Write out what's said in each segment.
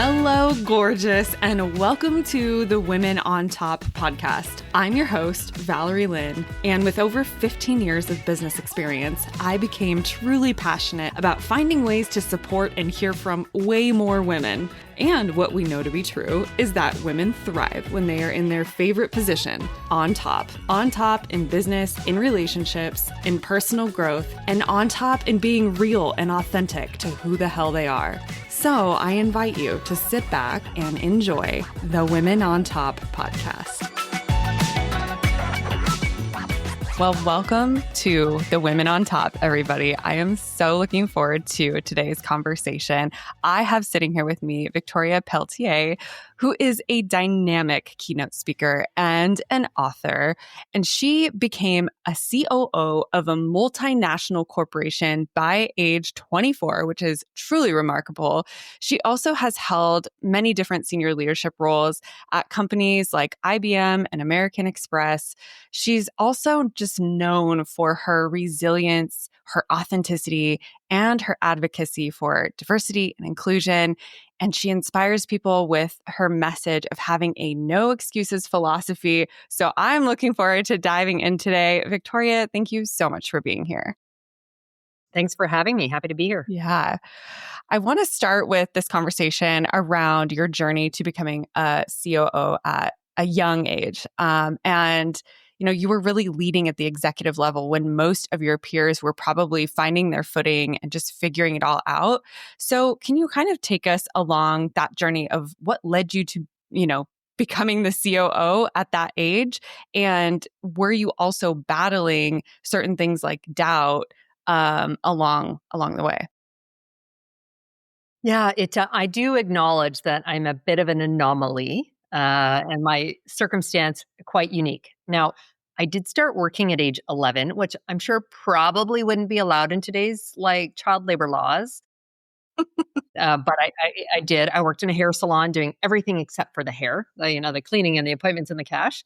Hello, gorgeous, and welcome to the Women on Top podcast. I'm your host, Valerie Lynn, and with over 15 years of business experience, I became truly passionate about finding ways to support and hear from way more women. And what we know to be true is that women thrive when they are in their favorite position, on top in business, in relationships, in personal growth, and on top in being real and authentic to who the hell they are. So I invite you to sit back and enjoy the Women on Top podcast. Well, welcome to the Women on Top, everybody. I am so looking forward to today's conversation. I have sitting here with me Victoria Pelletier, who is a dynamic keynote speaker and an author. And she became a COO of a multinational corporation by age 24, which is truly remarkable. She also has held many different senior leadership roles at companies like IBM and American Express. She's also just known for her resilience, her authenticity, and her advocacy for diversity and inclusion. And she inspires people with her message of having a no excuses philosophy. So I'm looking forward to diving in today. Victoria, thank you so much for being here. Thanks for having me. Happy to be here. Yeah. I want to start with this conversation around your journey to becoming a COO at a young age. You were really leading at the executive level when most of your peers were probably finding their footing and just figuring it all out. So can you kind of take us along that journey of what led you to, becoming the COO at that age? And were you also battling certain things like doubt along the way? Yeah, I do acknowledge that I'm a bit of an anomaly and my circumstance quite unique. Now, I did start working at age 11, which I'm sure probably wouldn't be allowed in today's child labor laws. But I did. I worked in a hair salon doing everything except for the hair, the cleaning and the appointments and the cash.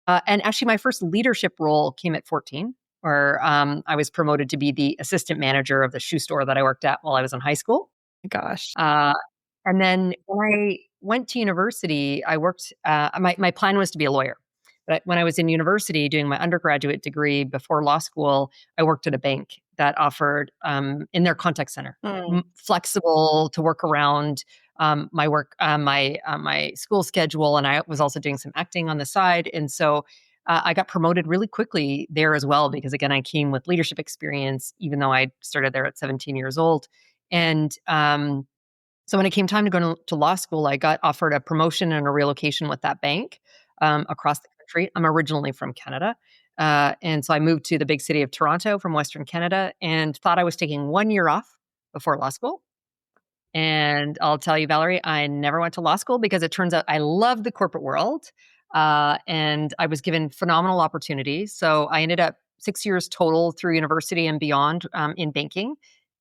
And actually, my first leadership role came at 14, where I was promoted to be the assistant manager of the shoe store that I worked at while I was in high school. Gosh. And then when I went to university, I worked, my plan was to be a lawyer. But when I was in university doing my undergraduate degree before law school, I worked at a bank that offered in their contact center, flexible to work around my work, my school schedule. And I was also doing some acting on the side. And so I got promoted really quickly there as well, because again, I came with leadership experience, even though I started there at 17 years old. And so when it came time to go to law school, I got offered a promotion and a relocation with that bank across the country. I'm originally from Canada. And so I moved to the big city of Toronto from Western Canada and thought I was taking 1 year off before law school. And I'll tell you, Valerie, I never went to law school because it turns out I love the corporate world. And I was given phenomenal opportunities. So I ended up 6 years total through university and beyond in banking.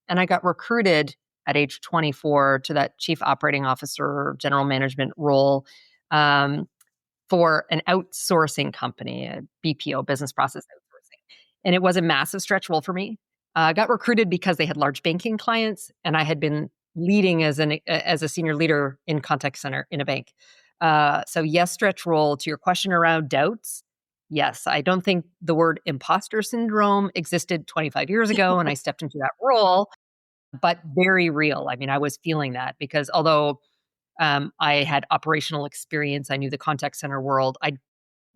And I got recruited at age 24 to that chief operating officer, general management role for an outsourcing company, a BPO, business process outsourcing. And it was a massive stretch role for me. I got recruited because they had large banking clients, and I had been leading as a senior leader in contact center in a bank. So yes, stretch role. To your question around doubts, yes, I don't think the word imposter syndrome existed 25 years ago when I stepped into that role, but very real. I mean, I was feeling that because although I had operational experience, I knew the contact center world, I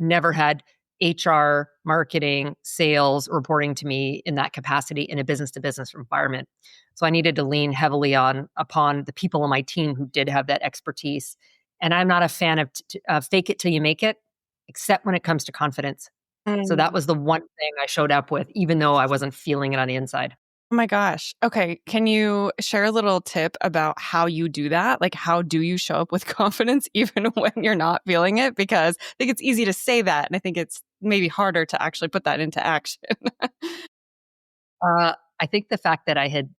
never had HR, marketing, sales reporting to me in that capacity in a business to business environment. So I needed to lean heavily upon the people on my team who did have that expertise. And I'm not a fan of fake it till you make it, except when it comes to confidence. So that was the one thing I showed up with, even though I wasn't feeling it on the inside. Oh my gosh. Okay. Can you share a little tip about how you do that? Like, how do you show up with confidence even when you're not feeling it? Because I think it's easy to say that. And I think it's maybe harder to actually put that into action. I think the fact that I had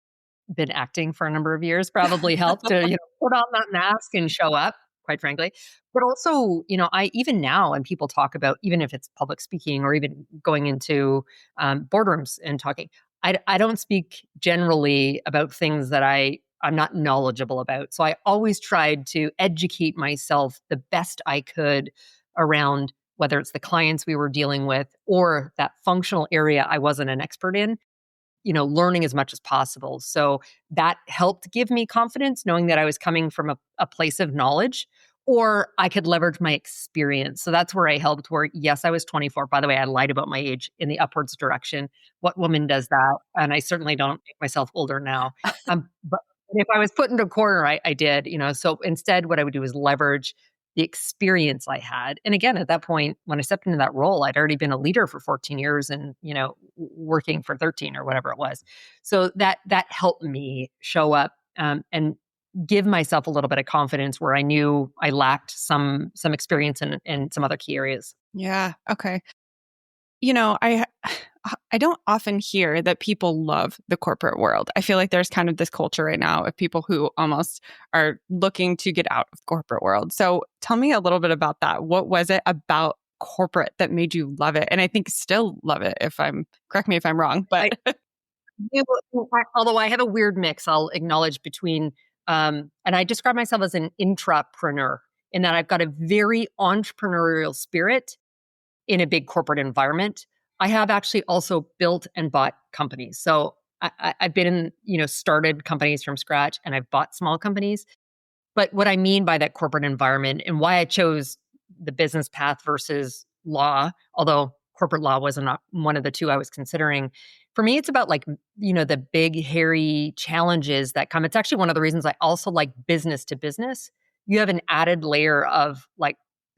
been acting for a number of years probably helped to, put on that mask and show up, quite frankly. But also, I even now, and people talk about, even if it's public speaking or even going into boardrooms and talking, I don't speak generally about things that I I'm not knowledgeable about. So I always tried to educate myself the best I could around whether it's the clients we were dealing with or that functional area I wasn't an expert in, learning as much as possible. So that helped give me confidence, knowing that I was coming from a place of knowledge, or I could leverage my experience. So that's where I helped, where yes, I was 24. By the way, I lied about my age in the upwards direction. What woman does that? And I certainly don't make myself older now. But if I was put into a corner, I did, so instead what I would do is leverage the experience I had. And again, at that point, when I stepped into that role, I'd already been a leader for 14 years and, working for 13 or whatever it was. So that helped me show up and give myself a little bit of confidence where I knew I lacked some experience in some other key areas. Yeah. Okay. I don't often hear that people love the corporate world. I feel like there's kind of this culture right now of people who almost are looking to get out of the corporate world. So tell me a little bit about that. What was it about corporate that made you love it? And I think still love it correct me if I'm wrong, but Although I have a weird mix, I'll acknowledge between, and I describe myself as an intrapreneur in that I've got a very entrepreneurial spirit in a big corporate environment. I have actually also built and bought companies. So I've been in, started companies from scratch and I've bought small companies. But what I mean by that corporate environment and why I chose the business path versus law, although corporate law was not one of the two I was considering, for me, it's about the big, hairy challenges that come. It's actually one of the reasons I also like business to business. You have an added layer of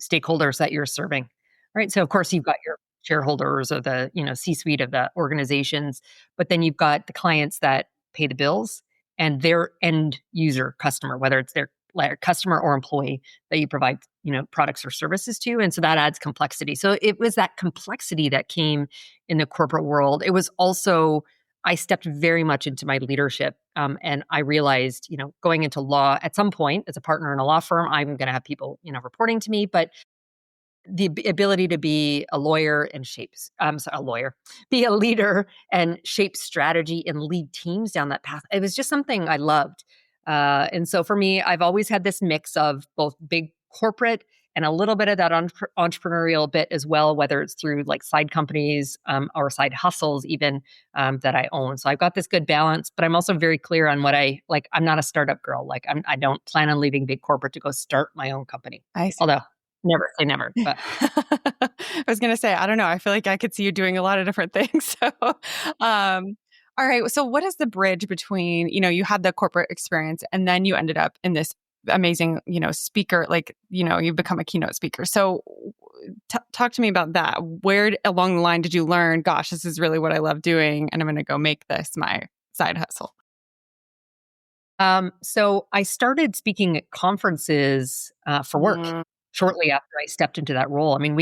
stakeholders that you're serving, right? So of course you've got your shareholders or the, C-suite of the organizations, but then you've got the clients that pay the bills and their end user customer, whether it's their customer or employee that you provide, products or services to. And so that adds complexity. So it was that complexity that came in the corporate world. It was also, I stepped very much into my leadership. And I realized, going into law at some point as a partner in a law firm, I'm going to have people, reporting to me, but the ability to be a lawyer and be a leader and shape strategy and lead teams down that path. It was just something I loved. And so for me, I've always had this mix of both big corporate and a little bit of that entrepreneurial bit as well, whether it's through side companies or side hustles even that I own. So I've got this good balance, but I'm also very clear on what I like. I'm not a startup girl. I don't plan on leaving big corporate to go start my own company. I see. Although never say never. But. I was going to say, I don't know. I feel like I could see you doing a lot of different things. So, all right. So what is the bridge between, you had the corporate experience and then you ended up in this amazing, speaker, you've become a keynote speaker. So talk to me about that. Where along the line did you learn, gosh, this is really what I love doing and I'm going to go make this my side hustle? So I started speaking at conferences for work. Shortly after I stepped into that role. I mean,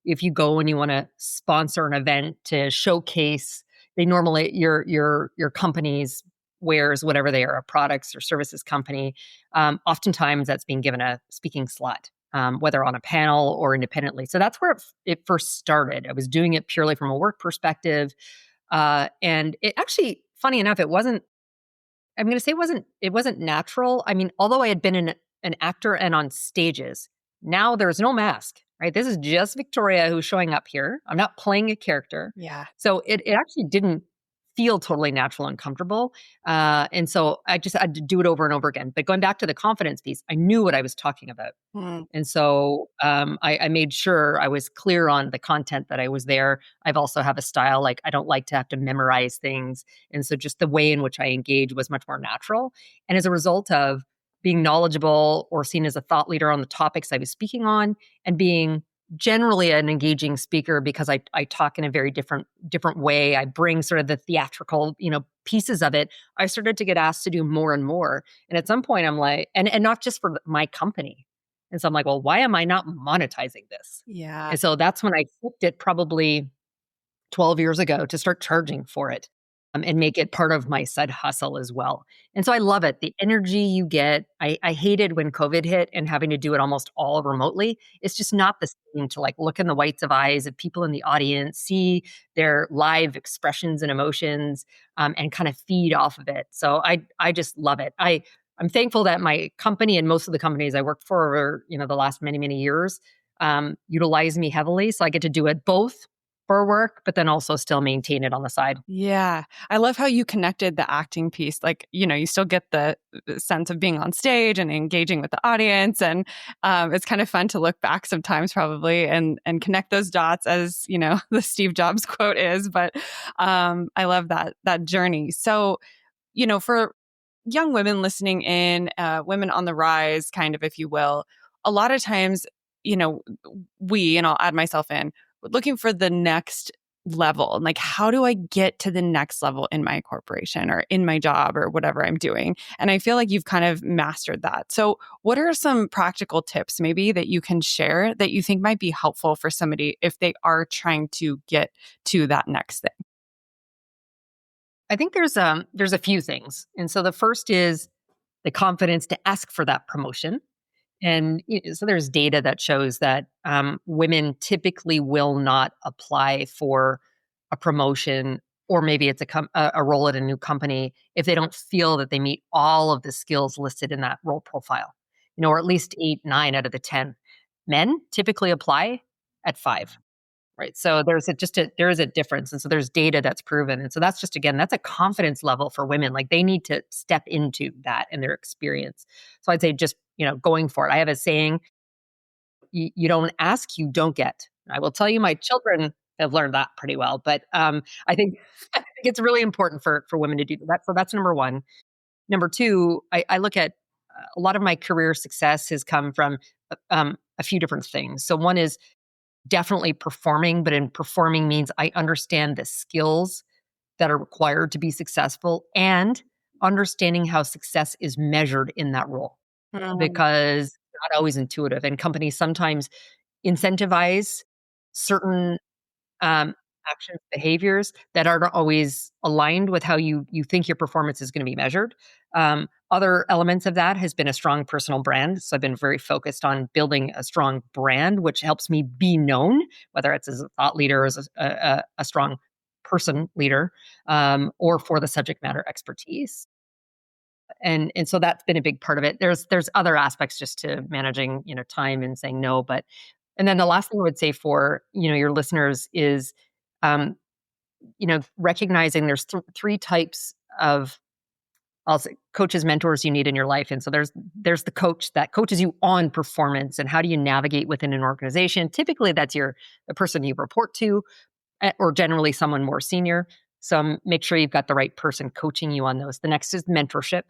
if you go and you want to sponsor an event to showcase, they normally your company's wares, whatever they are, products or services company. Oftentimes, that's being given a speaking slot, whether on a panel or independently. So that's where it first started. I was doing it purely from a work perspective, and it actually, funny enough, it wasn't. I'm going to say it wasn't natural. I mean, although I had been an actor and on stages. Now there's no mask, right? This is just Victoria who's showing up here. I'm not playing a character. Yeah. So it actually didn't feel totally natural and comfortable. And so I just had to do it over and over again. But going back to the confidence piece, I knew what I was talking about. And so I made sure I was clear on the content that I was there. I've also have a style, I don't like to have to memorize things. And so just the way in which I engage was much more natural. And as a result of being knowledgeable or seen as a thought leader on the topics I was speaking on and being generally an engaging speaker because I talk in a very different way. I bring sort of the theatrical, pieces of it. I started to get asked to do more and more. And at some point I'm like, and not just for my company. And so I'm like, well, why am I not monetizing this? Yeah. And so that's when I flipped it probably 12 years ago to start charging for it. and make it part of my side hustle as well. And so I love it. The energy you get. I hated when COVID hit and having to do it almost all remotely. It's just not the same to like look in the whites of eyes of people in the audience, see their live expressions and emotions, and kind of feed off of it. So I just love it. I'm thankful that my company and most of the companies I worked for over the last many years utilize me heavily. So I get to do it both for work, but then also still maintain it on the side. Yeah. I love how you connected the acting piece. Like, you still get the sense of being on stage and engaging with the audience. And it's kind of fun to look back sometimes probably and connect those dots as, the Steve Jobs quote is. But I love that journey. So, for young women listening in, women on the rise, kind of, if you will, a lot of times, you know, and I'll add myself in, we're looking for the next level. And like, how do I get to the next level in my corporation or in my job or whatever I'm doing? And I feel like you've kind of mastered that. So, what are some practical tips maybe that you can share that you think might be helpful for somebody if they are trying to get to that next thing? I think there's a few things. And so the first is the confidence to ask for that promotion. And so there's data that shows that women typically will not apply for a promotion, or maybe it's a role at a new company, if they don't feel that they meet all of the skills listed in that role profile, or at least 8, 9 out of the 10. Men typically apply at 5. Right. So there is a difference. And so there's data that's proven. And so that's just, again, that's a confidence level for women. Like they need to step into that in their experience. So I'd say just, going for it. I have a saying, you don't ask, you don't get. I will tell you, my children have learned that pretty well. But I think I think it's really important for women to do that. So that's number one. Number two, I look at a lot of my career success has come from a few different things. So one is definitely performing, but in performing means I understand the skills that are required to be successful and understanding how success is measured in that role, Mm. because it's not always intuitive. And companies sometimes incentivize certain um, actions, behaviors that aren't always aligned with how you think your performance is going to be measured. Other elements of that has been a strong personal brand. So I've been very focused on building a strong brand, which helps me be known, whether it's as a thought leader, as a strong person leader, or for the subject matter expertise. And so that's been a big part of it. There's other aspects just to managing time and saying no, but and then the last thing I would say for your listeners is um, recognizing there's 3 types of, I'll say, coaches, mentors you need in your life. And so there's the coach that coaches you on performance and how do you navigate within an organization. Typically, that's the person you report to, or generally someone more senior. So make sure you've got the right person coaching you on those. The next is mentorship.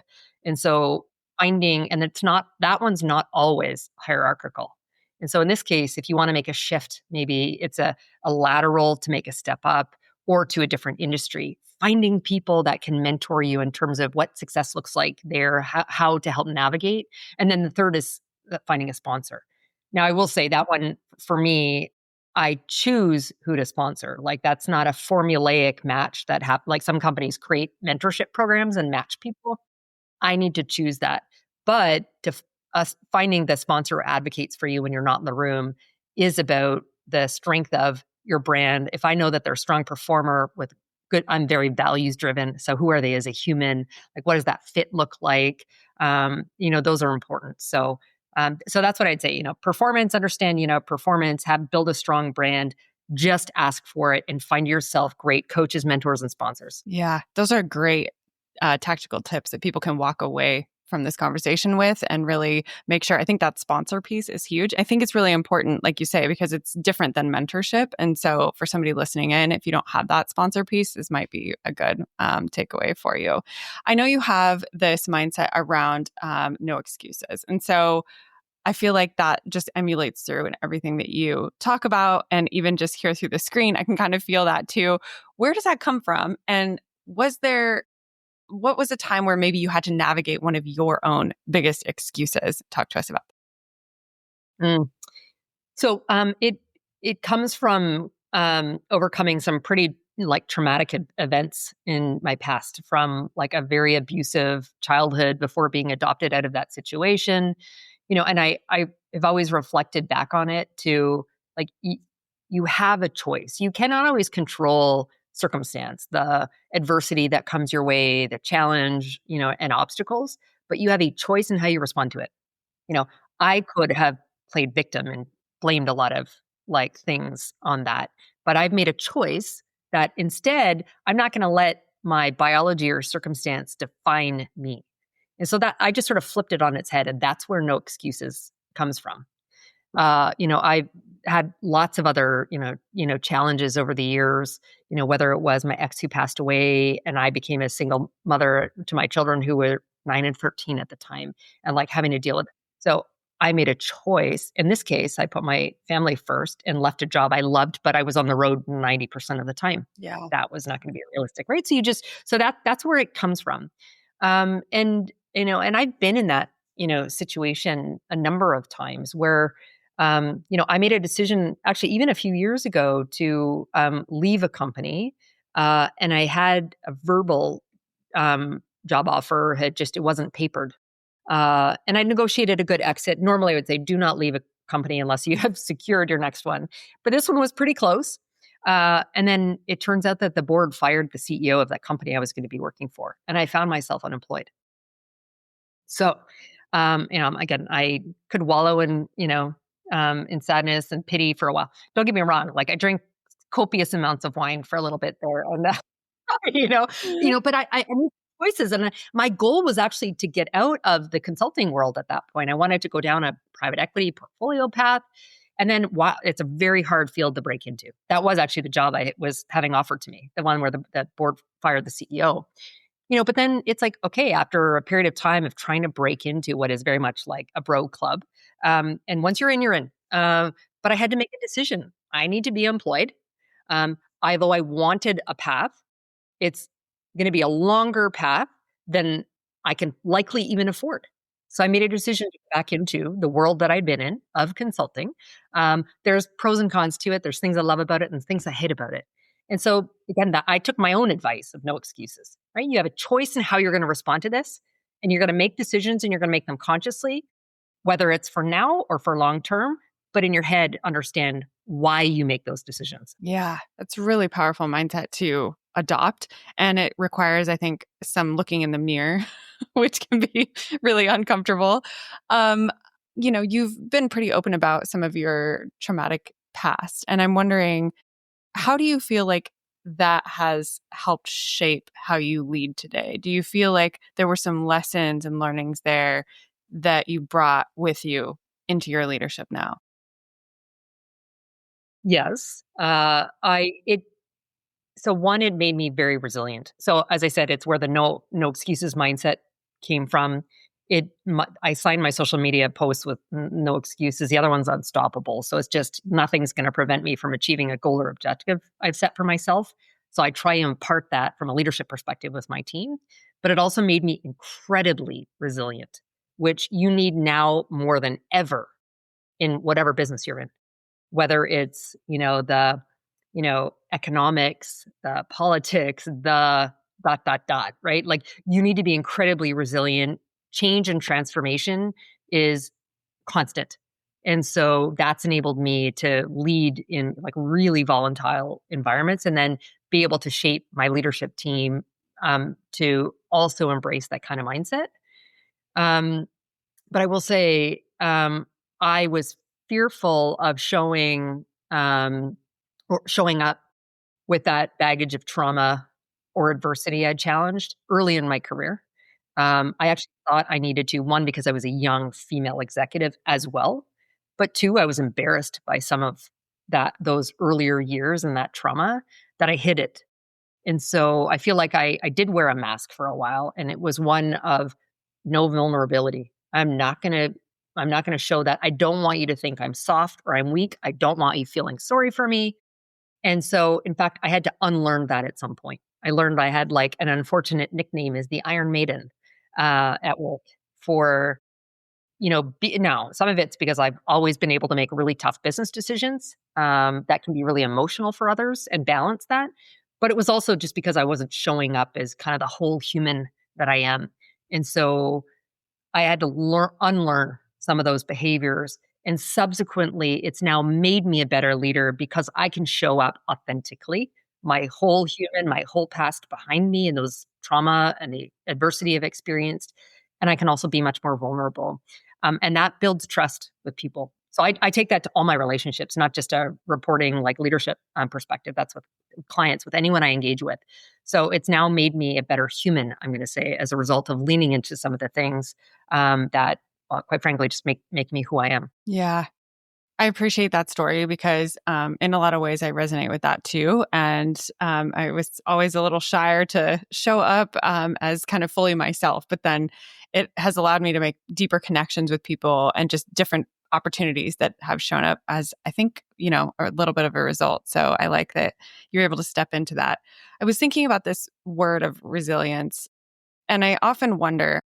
And so and it's not, that one's not always hierarchical. And so in this case, if you want to make a shift, maybe it's a lateral to make a step up or to a different industry, finding people that can mentor you in terms of what success looks like there, how to help navigate. And then the third is finding a sponsor. Now, I will say that one for me, I choose who to sponsor. Like that's not a formulaic match that like some companies create mentorship programs and match people. I need to choose that. But us finding the sponsor advocates for you when you're not in the room is about the strength of your brand. If I know that they're a strong performer with good, I'm very values driven. So who are they as a human? Like what does that fit look like? Those are important. So that's what I'd say. Performance, understand, performance, build a strong brand, just ask for it and find yourself great coaches, mentors, and sponsors. Yeah, those are great tactical tips that people can walk away from this conversation with and really make sure. I think that sponsor piece is huge. I think it's really important, like you say, because it's different than mentorship. And so for somebody listening in, if you don't have that sponsor piece, this might be a good takeaway for you. I know you have this mindset around no excuses. And so I feel like that just emulates through in everything that you talk about. And even just here through the screen, I can kind of feel that too. Where does that come from? And what was a time where maybe you had to navigate one of your own biggest excuses? Talk to us about that. So it comes from overcoming some pretty like traumatic events in my past, from like a very abusive childhood before being adopted out of that situation, and I have always reflected back on it to like, you have a choice. You cannot always control circumstance, the adversity that comes your way, the challenge, and obstacles, but you have a choice in how you respond to it. You know, I could have played victim and blamed a lot of like things on that, but I've made a choice that instead I'm not going to let my biology or circumstance define me. And so that I just sort of flipped it on its head, and that's where no excuses comes from. I've had lots of other, challenges over the years, whether it was my ex who passed away and I became a single mother to my children who were 9 and 13 at the time, and like having to deal with it. So I made a choice. In this case, I put my family first and left a job I loved, but I was on the road 90% of the time. Yeah. That was not going to be realistic, right? So that's where it comes from. And I've been in that, situation a number of times where, I made a decision actually even a few years ago to leave a company, and I had a verbal job offer. It wasn't papered, and I negotiated a good exit. Normally, I would say do not leave a company unless you have secured your next one, but this one was pretty close. And then it turns out that the board fired the CEO of that company I was going to be working for, and I found myself unemployed. So, again, I could wallow in sadness and pity for a while. Don't get me wrong; like I drank copious amounts of wine for a little bit there, and but I made choices, and my goal was actually to get out of the consulting world at that point. I wanted to go down a private equity portfolio path, and then it's a very hard field to break into. That was actually the job I was having offered to me, the one where the board fired the CEO. But then it's like, okay, after a period of time of trying to break into what is very much like a bro club, and once you're in, you're in. But I had to make a decision. I need to be employed. Although I wanted a path, it's going to be a longer path than I can likely even afford. So I made a decision to get back into the world that I'd been in of consulting. There's pros and cons to it. There's things I love about it and things I hate about it. And so again, I took my own advice of no excuses, right? You have a choice in how you're going to respond to this, and you're going to make decisions, and you're going to make them consciously, whether it's for now or for long term, but in your head, understand why you make those decisions. Yeah, that's a really powerful mindset to adopt. And it requires, I think, some looking in the mirror, which can be really uncomfortable. You've been pretty open about some of your traumatic past. And I'm wondering, how do you feel like that has helped shape how you lead today? Do you feel like there were some lessons and learnings there that you brought with you into your leadership now? Yes. So one, it made me very resilient. So as I said, it's where the no excuses mindset came from. I signed my social media posts with no excuses. The other one's unstoppable. So it's just nothing's going to prevent me from achieving a goal or objective I've set for myself. So I try and impart that from a leadership perspective with my team. But it also made me incredibly resilient, which you need now more than ever in whatever business you're in, whether it's, the, economics, the politics, the dot, dot, dot, right? Like you need to be incredibly resilient. Change and transformation is constant. And so that's enabled me to lead in like really volatile environments, and then be able to shape my leadership team to also embrace that kind of mindset. Um, but I will say, I was fearful of showing up with that baggage of trauma or adversity I'd challenged early in my career. I actually thought I needed to, one, because I was a young female executive as well, but two, I was embarrassed by some of those earlier years and that trauma, that I hid it. And so I feel like I did wear a mask for a while, and it was one of no vulnerability. I'm not gonna show that. I don't want you to think I'm soft or I'm weak. I don't want you feeling sorry for me. And so, in fact, I had to unlearn that at some point. I learned I had like an unfortunate nickname as the Iron Maiden at work for, now some of it's because I've always been able to make really tough business decisions that can be really emotional for others and balance that. But it was also just because I wasn't showing up as kind of the whole human that I am. And so I had to unlearn some of those behaviors. And subsequently, it's now made me a better leader because I can show up authentically, my whole human, my whole past behind me, and those trauma and the adversity I've experienced. And I can also be much more vulnerable. And that builds trust with people. So I take that to all my relationships, not just a reporting like leadership perspective. That's with clients, with anyone I engage with. So it's now made me a better human, I'm going to say, as a result of leaning into some of the things that, quite frankly, just make me who I am. Yeah. I appreciate that story because in a lot of ways I resonate with that too. And I was always a little shyer to show up as kind of fully myself. But then it has allowed me to make deeper connections with people and just different opportunities that have shown up as I think, a little bit of a result. So I like that you're able to step into that. I was thinking about this word of resilience, and I often wonder,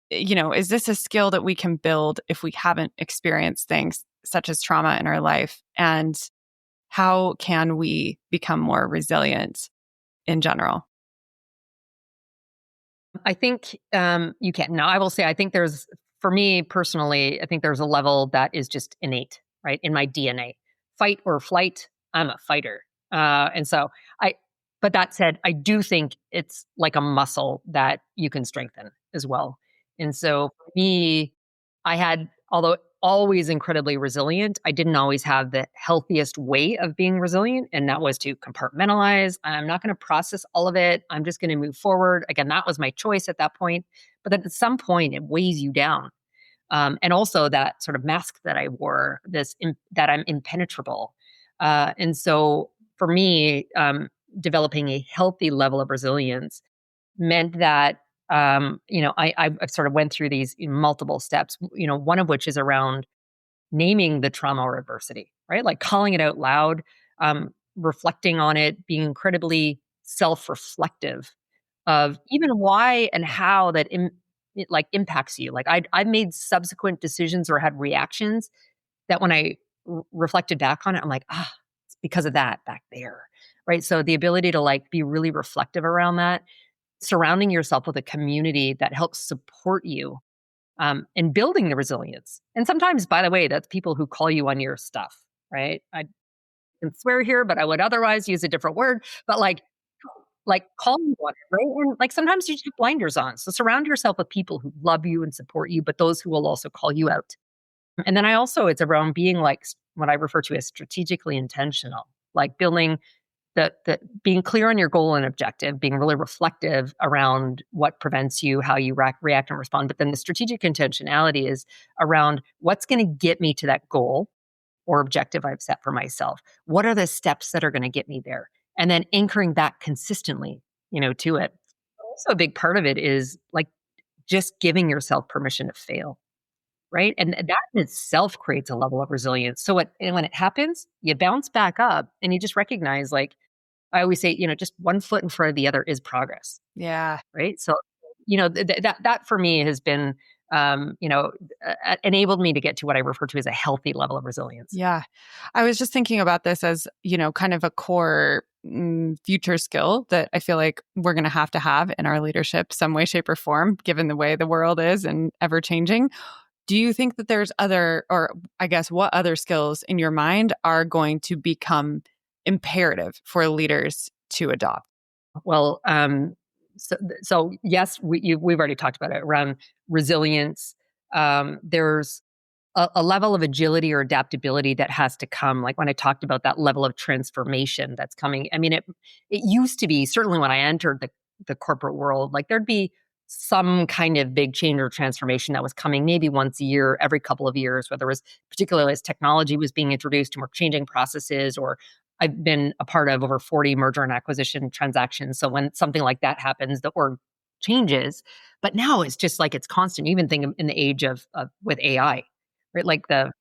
is this a skill that we can build if we haven't experienced things such as trauma in our life? And how can we become more resilient in general? I think you can. Now, I will say, I think for me personally, I think there's a level that is just innate, right, in my DNA. Fight or flight, I'm a fighter. And so I, but that said, I do think it's like a muscle that you can strengthen as well. And so for me, although always incredibly resilient, I didn't always have the healthiest way of being resilient. And that was to compartmentalize. I'm not going to process all of it. I'm just going to move forward. Again, that was my choice at that point. But then at some point, it weighs you down. And also that sort of mask that I wore, that I'm impenetrable. And so for me, developing a healthy level of resilience meant that I sort of went through these multiple steps. One of which is around naming the trauma or adversity, right? Like calling it out loud, reflecting on it, being incredibly self-reflective of even why and how it like impacts you. Like I made subsequent decisions or had reactions that when I reflected back on it, I'm like, it's because of that back there, right? So the ability to like be really reflective around that, surrounding yourself with a community that helps support you and building the resilience. And sometimes, by the way, that's people who call you on your stuff, right? I can swear here, but I would otherwise use a different word. But like call you on it, right? And like sometimes you just have blinders on. So surround yourself with people who love you and support you, but those who will also call you out. And then it's around being like what I refer to as strategically intentional, like building the being clear on your goal and objective, being really reflective around what prevents you, how you react and respond. But then the strategic intentionality is around what's going to get me to that goal or objective I've set for myself. What are the steps that are going to get me there? And then anchoring that consistently, to it. Also, a big part of it is like just giving yourself permission to fail, right? And that in itself creates a level of resilience. So and when it happens, you bounce back up and you just recognize, like I always say, just one foot in front of the other is progress, Yeah. right? So, that for me has been, enabled me to get to what I refer to as a healthy level of resilience. Yeah. I was just thinking about this as, kind of a core future skill that I feel like we're going to have in our leadership, some way, shape, or form, given the way the world is and ever changing. Do you think that there's or I guess, what other skills in your mind are going to become imperative for leaders to adopt? Well, so yes, we've already talked about it around resilience. There's a level of agility or adaptability that has to come. Like when I talked about that level of transformation that's coming. I mean, it used to be, certainly when I entered the corporate world, like there'd be some kind of big change or transformation that was coming maybe once a year, every couple of years, whether it was particularly as technology was being introduced and we're changing processes, or I've been a part of over 40 merger and acquisition transactions. So when something like that happens, the org changes. But now it's just like it's constant. You even think in the age of with AI, right? Like the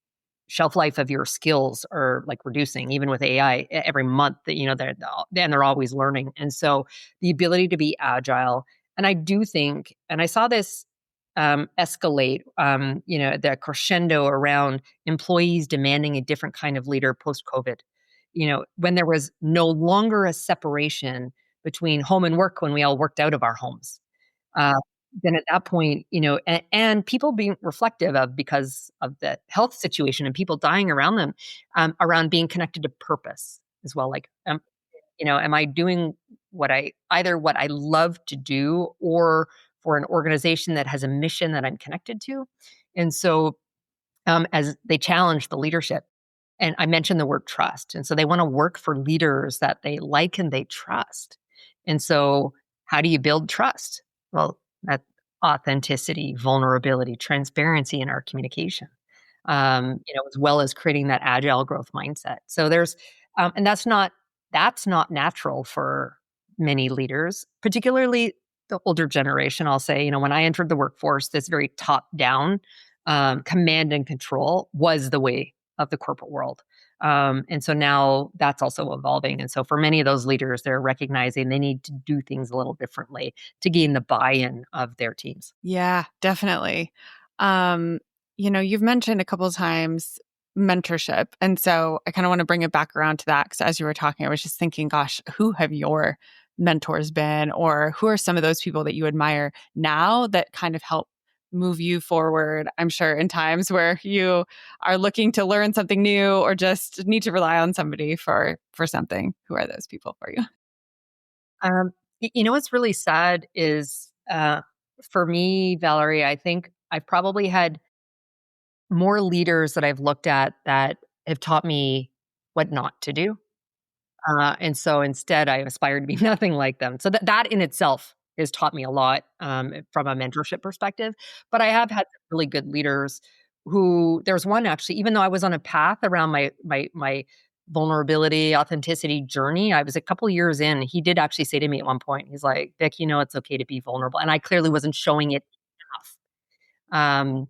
shelf life of your skills are like reducing even with AI every month that, they're always learning. And so the ability to be agile. And I do think, and I saw this escalate, the crescendo around employees demanding a different kind of leader post-COVID. when there was no longer a separation between home and work when we all worked out of our homes. Uh, then at that point, and people being reflective of because of the health situation and people dying around them, around being connected to purpose as well. Like, am I doing what I love to do, or for an organization that has a mission that I'm connected to? And so, as they challenge the leadership, and I mentioned the word trust. And so they want to work for leaders that they like and they trust. And so, how do you build trust? Well, that authenticity, vulnerability, transparency in our communication, as well as creating that agile growth mindset. So and that's not natural for many leaders, particularly the older generation. I'll say, when I entered the workforce, this very top down, command and control was the way of the corporate world. And so now that's also evolving. And so for many of those leaders, they're recognizing they need to do things a little differently to gain the buy-in of their teams. Yeah, definitely. You've mentioned a couple of times mentorship. And so I kind of want to bring it back around to that because as you were talking, I was just thinking, gosh, who have your mentors been, or who are some of those people that you admire now that kind of help move you forward? I'm sure in times where you are looking to learn something new or just need to rely on somebody for something. Who are those people for you? What's really sad is, for me, Valerie, I think I've probably had more leaders that I've looked at that have taught me what not to do. And so instead, I aspire to be nothing like them. So that in itself has taught me a lot, from a mentorship perspective. But I have had some really good leaders who there's one actually, even though I was on a path around my vulnerability, authenticity journey, I was a couple years in. He did actually say to me at one point, he's like, "Vic, it's okay to be vulnerable," and I clearly wasn't showing it enough. Um,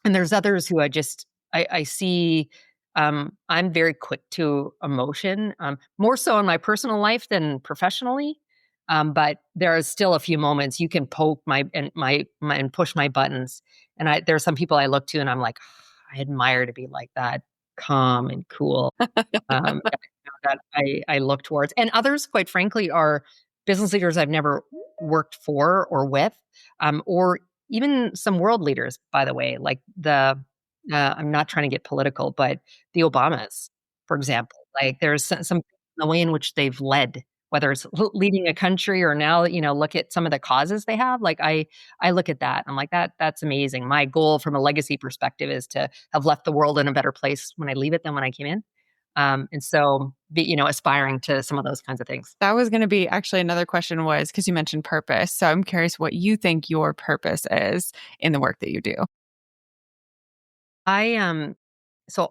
and there's others who I see, I'm very quick to emotion, more so in my personal life than professionally. But there are still a few moments you can poke and push my buttons. And there are some people I look to and I'm like, I admire to be like that, calm and cool. That I look towards. And others, quite frankly, are business leaders I've never worked for or with, or even some world leaders, by the way, like I'm not trying to get political, but the Obamas, for example, like there's some the way in which they've led, whether it's leading a country or now, look at some of the causes they have. Like I look at that, I'm like that's amazing. My goal from a legacy perspective is to have left the world in a better place when I leave it than when I came in. And so, aspiring to some of those kinds of things. That was going to be actually another question was because you mentioned purpose. So I'm curious what you think your purpose is in the work that you do. I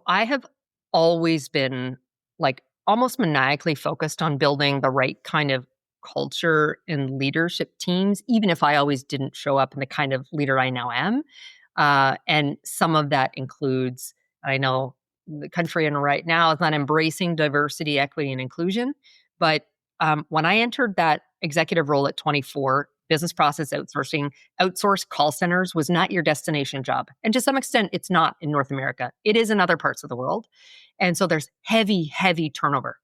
have always been like almost maniacally focused on building the right kind of culture and leadership teams, even if I always didn't show up in the kind of leader I now am. And some of that includes, I know the country in right now is not embracing diversity, equity, and inclusion. But when I entered that executive role at 24, business process outsourcing, outsourced call centers was not your destination job. And to some extent, it's not in North America. It is in other parts of the world. And so there's heavy, heavy turnover.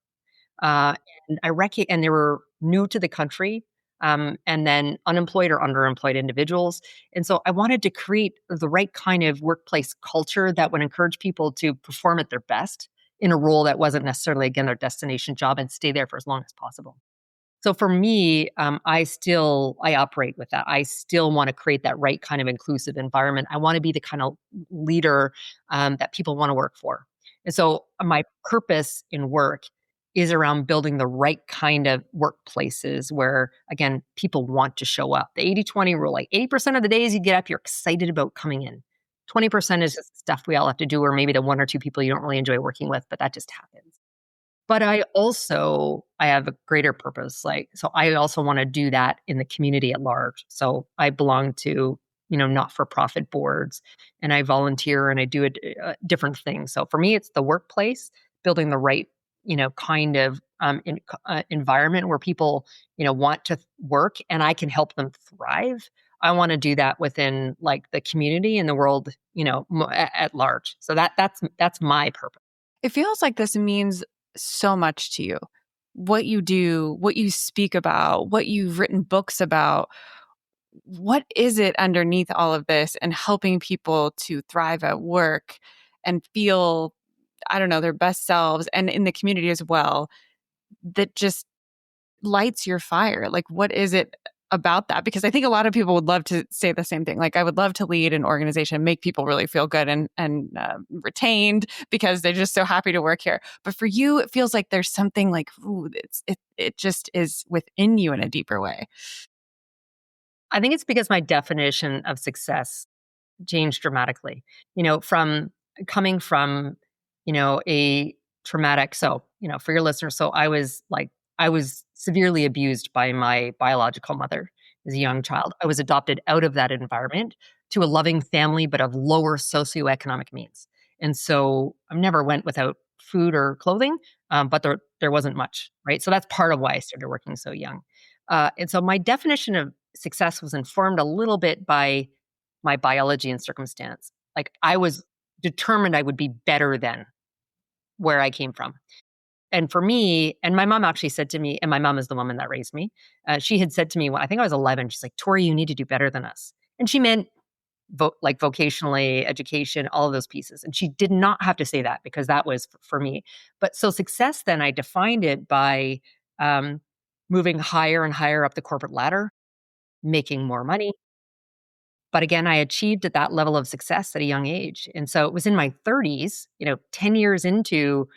Uh, and they were new to the country, and then unemployed or underemployed individuals. And so I wanted to create the right kind of workplace culture that would encourage people to perform at their best in a role that wasn't necessarily, again, their destination job and stay there for as long as possible. So for me, I operate with that. I still want to create that right kind of inclusive environment. I want to be the kind of leader, that people want to work for. And so my purpose in work is around building the right kind of workplaces where, again, people want to show up. The 80-20 rule, like 80% of the days you get up, you're excited about coming in. 20% is just stuff we all have to do, or maybe the one or two people you don't really enjoy working with, but that just happens. But I have a greater purpose, so I also wanna do that in the community at large. So I belong to, not-for-profit boards, and I volunteer and I do different things. So for me, it's the workplace, building the right, kind of, environment where people, want to work and I can help them thrive. I wanna do that within, like, the community and the world, at large. So that's my purpose. It feels like this means so much to you. What you do, what you speak about, what you've written books about. What is it underneath all of this and helping people to thrive at work and feel, I don't know, their best selves and in the community as well, that just lights your fire? Like, what is it about that? Because I think a lot of people would love to say the same thing. Like, I would love to lead an organization, make people really feel good and retained because they're just so happy to work here. But for you, it feels like there's something like, ooh, it just is within you in a deeper way. I think it's because my definition of success changed dramatically. From coming from, a traumatic. So, for your listeners, so I was severely abused by my biological mother as a young child. I was adopted out of that environment to a loving family, but of lower socioeconomic means. And so I never went without food or clothing, but there wasn't much, right? So that's part of why I started working so young. And so my definition of success was informed a little bit by my biology and circumstance. Like I was determined I would be better than where I came from. And for me, and my mom actually said to me, and my mom is the woman that raised me, she had said to me, when I think I was 11, she's like, Tori, you need to do better than us. And she meant like vocationally, education, all of those pieces. And she did not have to say that because that was for me. But so success, then I defined it by um, moving higher and higher up the corporate ladder, making more money. But again, I achieved at that level of success at a young age. And so it was in my 30s, 10 years into,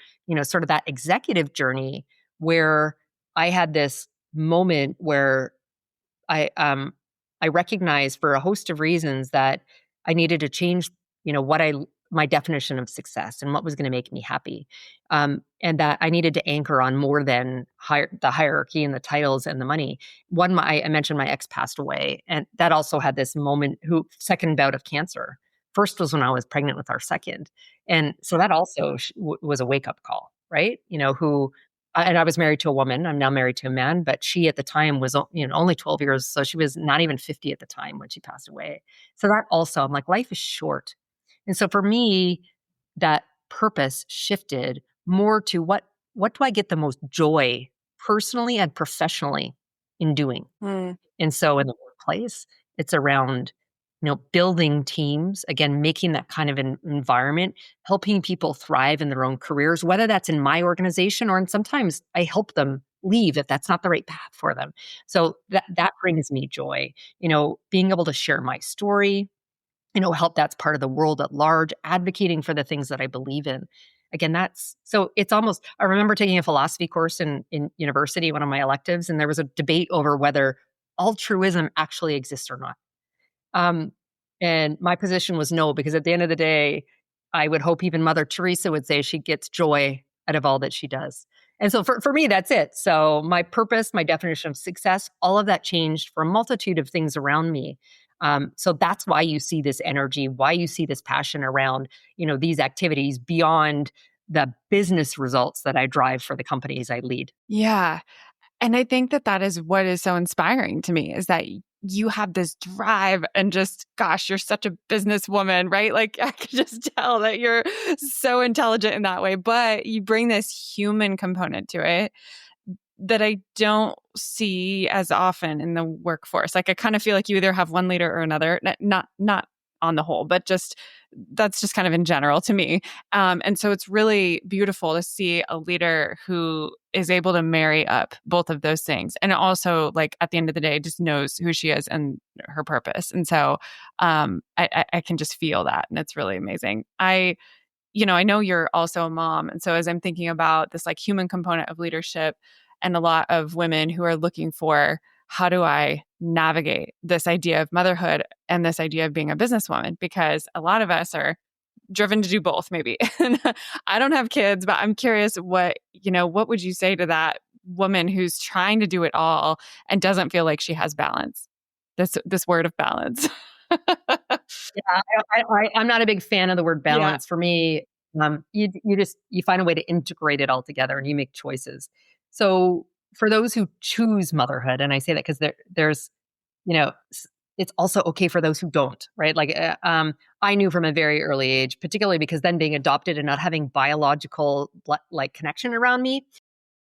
sort of that executive journey where I had this moment where I um I recognized for a host of reasons that I needed to change, what I my definition of success and what was going to make me happy. And that I needed to anchor on more than the hierarchy and the titles and the money. I mentioned my ex passed away, and that also had this moment. Who second bout of cancer. First was when I was pregnant with our second, and so that also was a wake up call, right? And I was married to a woman. I'm now married to a man, but she at the time was, only 12 years. So she was not even 50 at the time when she passed away. So that also, I'm like, life is short. And so for me, that purpose shifted more to what do I get the most joy personally and professionally in doing? Mm. And so in the workplace, it's around, building teams, again, making that kind of an environment, helping people thrive in their own careers, whether that's in my organization or sometimes I help them leave if that's not the right path for them. So that brings me joy, being able to share my story, help that's part of the world at large, advocating for the things that I believe in. Again, it's almost, I remember taking a philosophy course in university, one of my electives, and there was a debate over whether altruism actually exists or not. Um, and my position was no, because at the end of the day, I would hope even Mother Teresa would say she gets joy out of all that she does. And so for me, that's it. So my purpose, my definition of success, all of that changed for a multitude of things around me. So that's why you see this energy, why you see this passion around, these activities beyond the business results that I drive for the companies I lead. Yeah. And I think that that is what is so inspiring to me is that you have this drive and just, gosh, you're such a businesswoman, right? Like I could just tell that you're so intelligent in that way, but you bring this human component to it that I don't see as often in the workforce. Like I kind of feel like you either have one leader or another, not on the whole, but just that's just kind of in general to me. And so it's really beautiful to see a leader who is able to marry up both of those things, and also like at the end of the day, just knows who she is and her purpose. And so I can just feel that, and it's really amazing. I know you're also a mom. And so as I'm thinking about this like human component of leadership and a lot of women who are looking for how do I navigate this idea of motherhood and this idea of being a businesswoman, because a lot of us are driven to do both maybe. And I don't have kids, but I'm curious what would you say to that woman who's trying to do it all and doesn't feel like she has balance? This word of balance. Yeah, I'm not a big fan of the word Yeah. balance. For me, you find a way to integrate it all together, and you make choices. So for those who choose motherhood, and I say that because there's it's also okay for those who don't, right? Like, I knew from a very early age, particularly because then being adopted and not having biological like connection around me,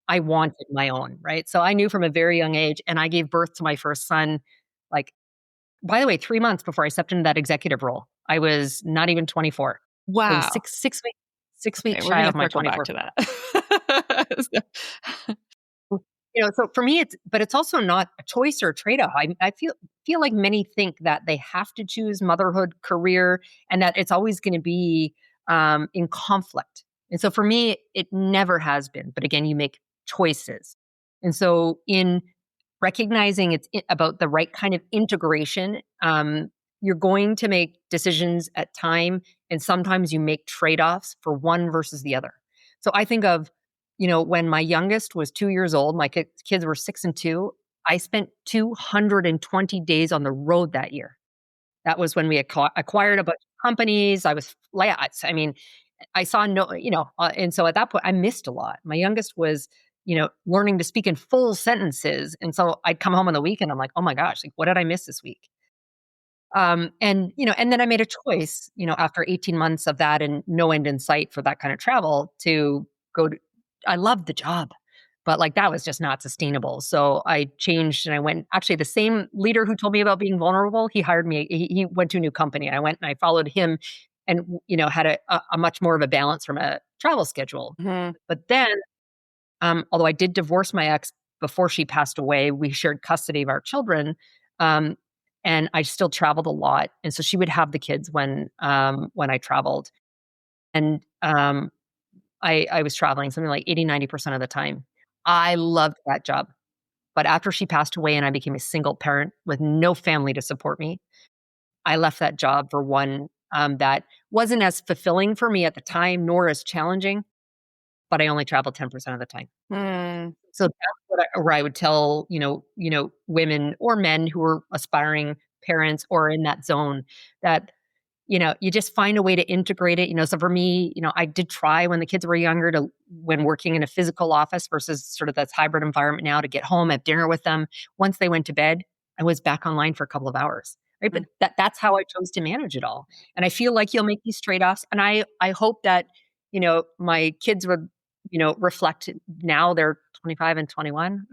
I wanted my own, right? So I knew from a very young age, and I gave birth to my first son, like, by the way, 3 months before I stepped into that executive role. I was not even 24. I was Wow. 6 weeks, 6 Okay, weeks we're shy going of to my circle back 24th. to that. So for me, it's also not a choice or a trade-off. I feel like many think that they have to choose motherhood, career, and that it's always going to be in conflict. And so for me, it never has been. But again, you make choices, and so in recognizing about the right kind of integration, you're going to make decisions at time, and sometimes you make trade-offs for one versus the other. So I think of, when my youngest was 2 years old, my kids were 6 and 2. I spent 220 days on the road that year. That was when we acquired a bunch of companies. I was layouts. I mean, I saw no, and so at that point, I missed a lot. My youngest was, learning to speak in full sentences, and so I'd come home on the weekend. I'm like, oh my gosh, like what did I miss this week? And then I made a choice, after 18 months of that and no end in sight for that kind of travel to go to. I loved the job, but like that was just not sustainable. So I changed and I went. Actually, the same leader who told me about being vulnerable, he hired me. He went to a new company. I went and I followed him, and had a much more of a balance from a travel schedule. Mhm. But then, although I did divorce my ex before she passed away, we shared custody of our children. Um, and I still traveled a lot, and so she would have the kids when I traveled, and I was traveling something like 80-90% of the time. I loved that job, but after she passed away and I became a single parent with no family to support me, I left that job for one that wasn't as fulfilling for me at the time, nor as challenging, but I only traveled 10% of the time. Mm. So that's where I would tell, women or men who are aspiring parents or in that zone that, you just find a way to integrate it. So for me, I did try when the kids were younger when working in a physical office versus sort of this hybrid environment now, to get home, have dinner with them. Once they went to bed, I was back online for a couple of hours. Right. But Mm. that's how I chose to manage it all. And I feel like you'll make these trade-offs. And I hope that, my kids would, reflect now they're 25 and 21.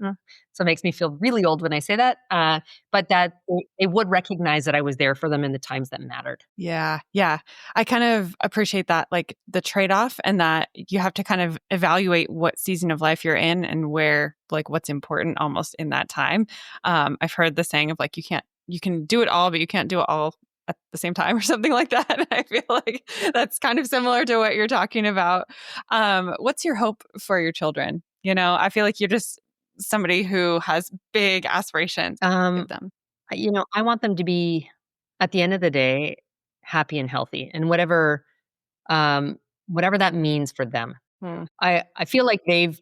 So it makes me feel really old when I say that. But that they would recognize that I was there for them in the times that mattered. Yeah. Yeah. I kind of appreciate that, like the trade-off, and that you have to kind of evaluate what season of life you're in and where, like, what's important almost in that time. I've heard the saying of like, you can do it all, but you can't do it all at the same time or something like that. And I feel like that's kind of similar to what you're talking about. What's your hope for your children? I feel like you're just somebody who has big aspirations. Give Um, them. I want them to be, at the end of the day, happy and healthy, and whatever that means for them. Hmm. I feel like they've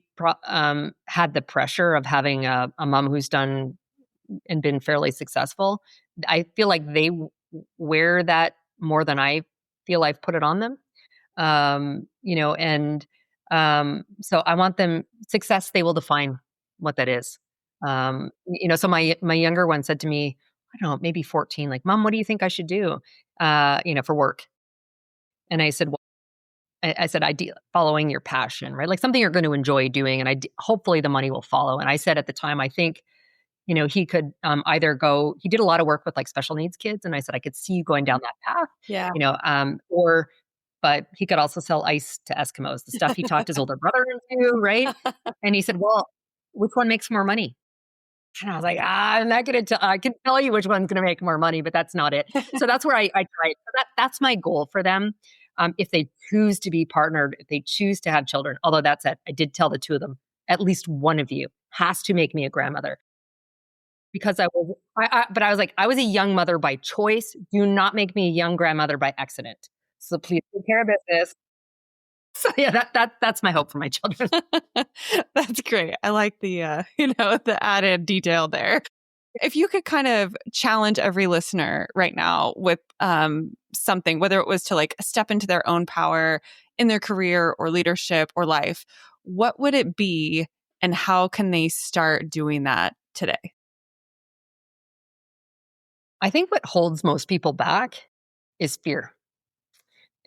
had the pressure of having a mom who's done and been fairly successful. I feel like they wear that more than I feel I've put it on them. And so I want them success. They will define what that is. So my younger one said to me, I don't know, maybe 14, like, Mom, what do you think I should do, for work? And I said, well, I said, following your passion, right? Like something you're going to enjoy doing. And hopefully the money will follow. And I said at the time, I think, he could either go, he did a lot of work with like special needs kids. And I said, I could see you going down that path, Yeah. but he could also sell ice to Eskimos, the stuff he talked his older brother into, right? And he said, well, which one makes more money? And I was like, I'm not going to tell, I can tell you which one's going to make more money, but that's not it. So that's where I tried. So that's my goal for them. If they choose to be partnered, if they choose to have children, although that said, I did tell the two of them, at least one of you has to make me a grandmother. Because but I was like, I was a young mother by choice. Do not make me a young grandmother by accident. So please take care of business. So yeah, that's my hope for my children. That's great. I like the the added detail there. If you could kind of challenge every listener right now with something, whether it was to like step into their own power in their career or leadership or life, what would it be, and how can they start doing that today? I think what holds most people back is fear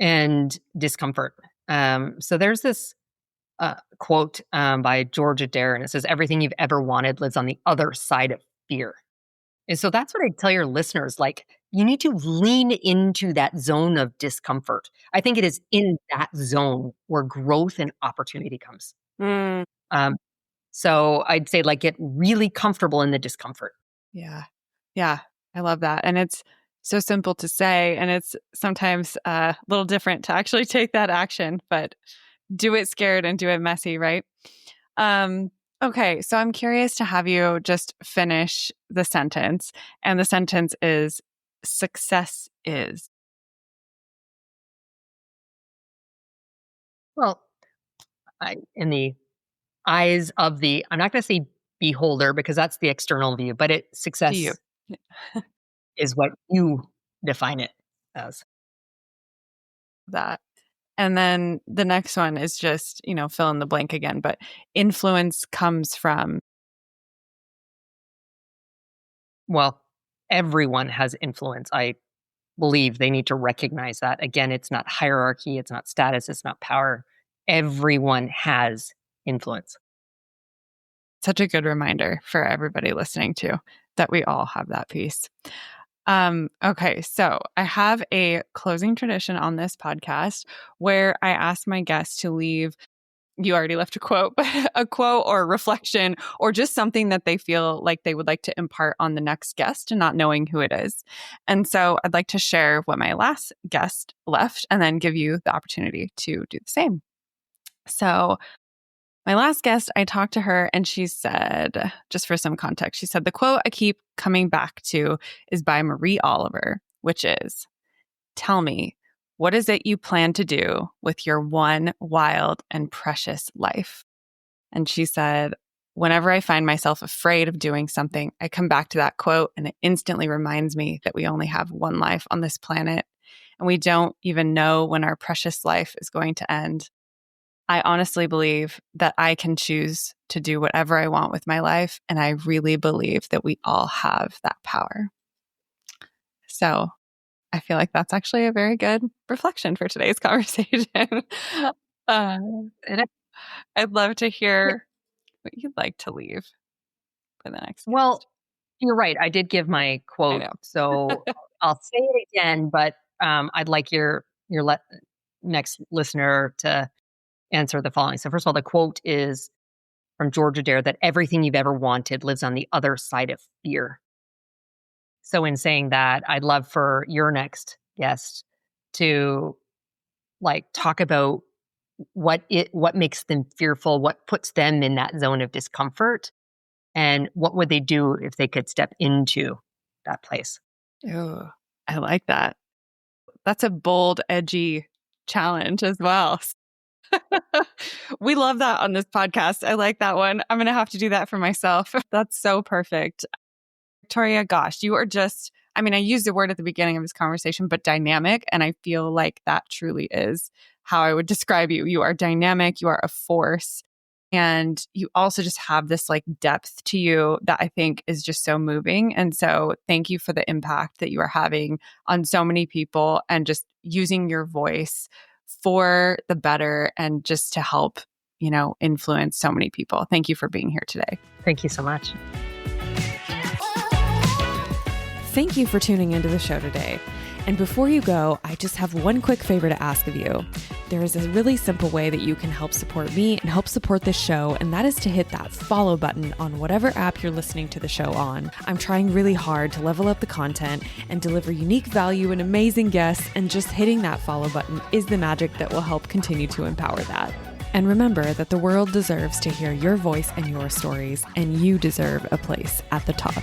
and discomfort. So there's this quote by George Adair, and it says, "Everything you've ever wanted lives on the other side of fear." And so that's what I tell your listeners, like, you need to lean into that zone of discomfort. I think it is in that zone where growth and opportunity comes. Mm, Um, so I'd say, like, get really comfortable in the discomfort. yeah. Yeah. I love that. And it's so simple to say, and it's sometimes a little different to actually take that action, but do it scared and do it messy, right? Um, okay. So I'm curious to have you just finish the sentence. And the sentence is success is. Well, in the eyes of the, I'm not going to say beholder because that's the external view, but To you. success is what you define it as. That. And then the next one is just, fill in the blank again, but influence comes from. Well, everyone has influence. I believe they need to recognize that. Again, it's not hierarchy, it's not status, it's not power. Everyone has influence. Such a good reminder for everybody listening to that we all have that piece. Okay, so I have a closing tradition on this podcast where I ask my guests to leave. You already left a quote, but a quote or reflection or just something that they feel like they would like to impart on the next guest and not knowing who it is. And so I'd like to share what my last guest left and then give you the opportunity to do the same. So my last guest, I talked to her and she said, just for some context, she said, the quote I keep coming back to is by Marie Oliver, which is, "Tell me, what is it you plan to do with your one wild and precious life?" And she said, whenever I find myself afraid of doing something, I come back to that quote and it instantly reminds me that we only have one life on this planet and we don't even know when our precious life is going to end. I honestly believe that I can choose to do whatever I want with my life. And I really believe that we all have that power. So I feel like that's actually a very good reflection for today's conversation. uh, And I'd love to hear what you'd like to leave for the next well, guest. you're right. I did give my I quote, know. so I'll say it again, but I'd like your next listener to answer the following. So first of all, the quote is from George Adair, that everything you've ever wanted lives on the other side of fear. So in saying that, I'd love for your next guest to, like, talk about what makes them fearful, what puts them in that zone of discomfort, and what would they do if they could step into that place. Oh, I like that. That's a bold, edgy challenge as well. We love that on this podcast. I like that one. I'm going to have to do that for myself. That's so perfect. Victoria, gosh, you are just, I used the word at the beginning of this conversation, but dynamic. And I feel like that truly is how I would describe you. You are dynamic, you are a force. And you also just have this like depth to you that I think is just so moving. And so thank you for the impact that you are having on so many people and just using your voice for the better and just to help, influence so many people. Thank you for being here today. Thank you so much. Thank you for tuning into the show today. And before you go, I just have one quick favor to ask of you. There is a really simple way that you can help support me and help support this show, and that is to hit that follow button on whatever app you're listening to the show on. I'm trying really hard to level up the content and deliver unique value and amazing guests, and just hitting that follow button is the magic that will help continue to empower that. And remember that the world deserves to hear your voice and your stories, and you deserve a place at the top.